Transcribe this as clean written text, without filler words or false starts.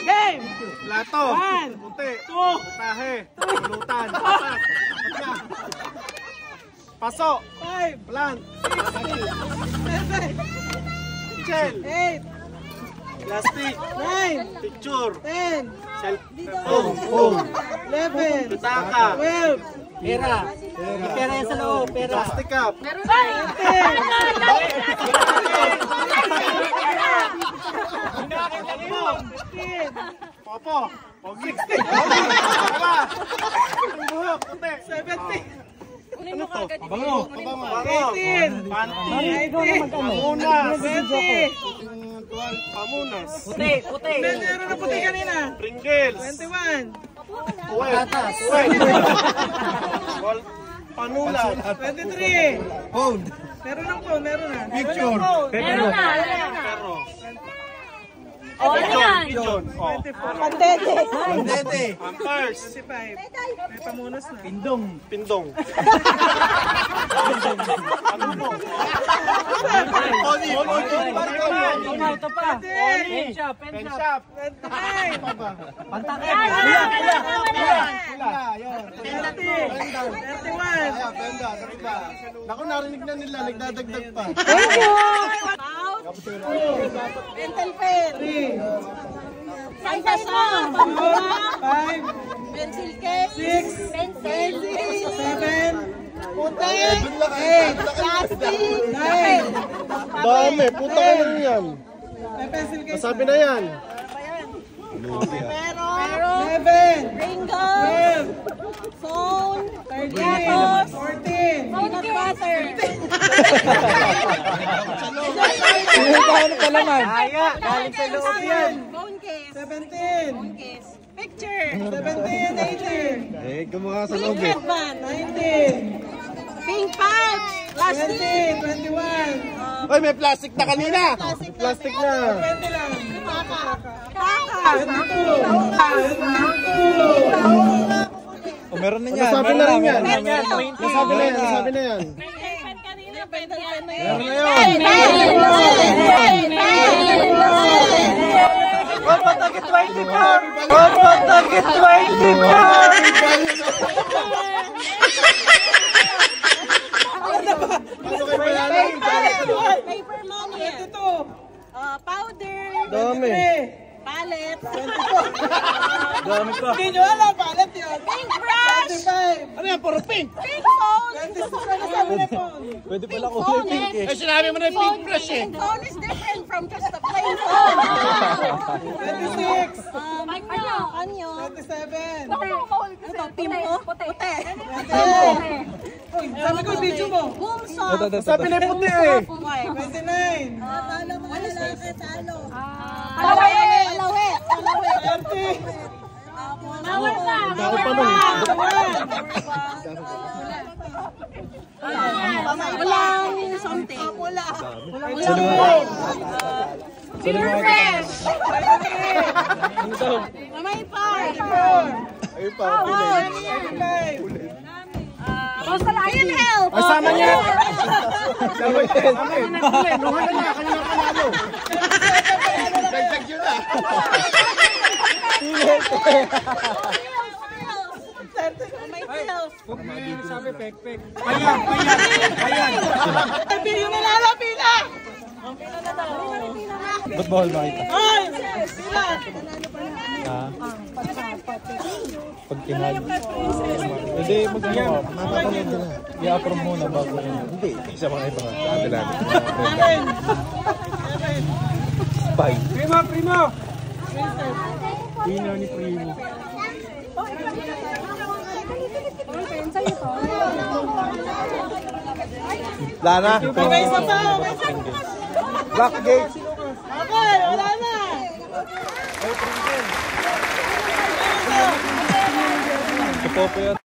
Game! Plato. 1, Puti. 2, Putahe. Pulutan. Paso. 5, Plant. 7, Kitchen. 8, Plastic. 9, Picture. 10, Phone. 11, Pitaka. 12, Pera. Pera yan sa loob. Pera. Plastic cup. Popo. Pogi. Buhok. Puti. 17, Ano to? Bango. Bango. 18, Panty. 19, Pamunas. 20, Pamunas. Puti. Puti. meron na puti kanina. Pringles. 21, Uwet. Panulat. 23, Hold. meron ng phone, meron na. Picture. Meron na. Pero. O, ano yan? Pigeon. 24, Pandete. Pampers. 25, may pamunas na. Pindong. Pindong. Ito pa. Pen shop. Pen shop. 29, Pantakip. 30, 31, Naku, narinig na nila. Nagdadagdag pa. Thank you. Dental pen. 3, Saysasang. 5, Pencil case. 6, Pencil. 7, Puti. 8, Plastic. 9, Dami. Puta ka lang yan. may pencil case Masabi na yan. Pero. 11, Pringles. 12, Phone. 13, Gatos. 14, Peanut butter. Ano pa naman? Aya. Galing sa loob yan. Phone case. 17, Phone case. Picture. 17, 18, Eh, gumawa sa Pink loob eh. headband. 19, Pink pouch. Plastic. 20, 21, Ay, may plastic na kanina. Plastic na. 20 lang. Kaka. 22, O, meron na yan. Nasabi na rin yan. Meron na yan. Nasabi na yan. Nasabi na yan. Meron na yun. Patagit 24! Patagit 24! Paper money. 22, Powder. Dami. Palette. Dami pa. Hindi nyo alam, palat yun. Pink brush. 25, Ano yan? Puro pink. Pink phone. 26 na nasabi na po. Pwede pala kulay pink eh. Eh, sinabi mo na yung pink brush eh. Pink phone is different from just a plain phone. 26, Anyo. 27, Ito, team ko. Puti. Uy, sabi ko video mo. Boom song. Sabi na yung puti eh. 29, Palawit. 30, Mawal pa. Dahil pa nun. Walang something. Wala. Fresh! Mamay pa. Ayun pa. 35, Ayun, help. Asama niya. Asama niya. Nuha na niya. Kanya na panalo. Dagdag yun ah. May pills. Sabi pek-pek. Payan! Pili na lala, pila! Ba't bawal makita? Ay! Pila! Ha? Pag kinal. Hindi, mag-ano ka. Mapapanood na. I-approve muna bago yun. Hindi, sa mga ibang katilan. Spy. Primo! Pino ni Primo. Lana. Okay, isa pa! Black Gate. Okay, wala na! Ito po yan.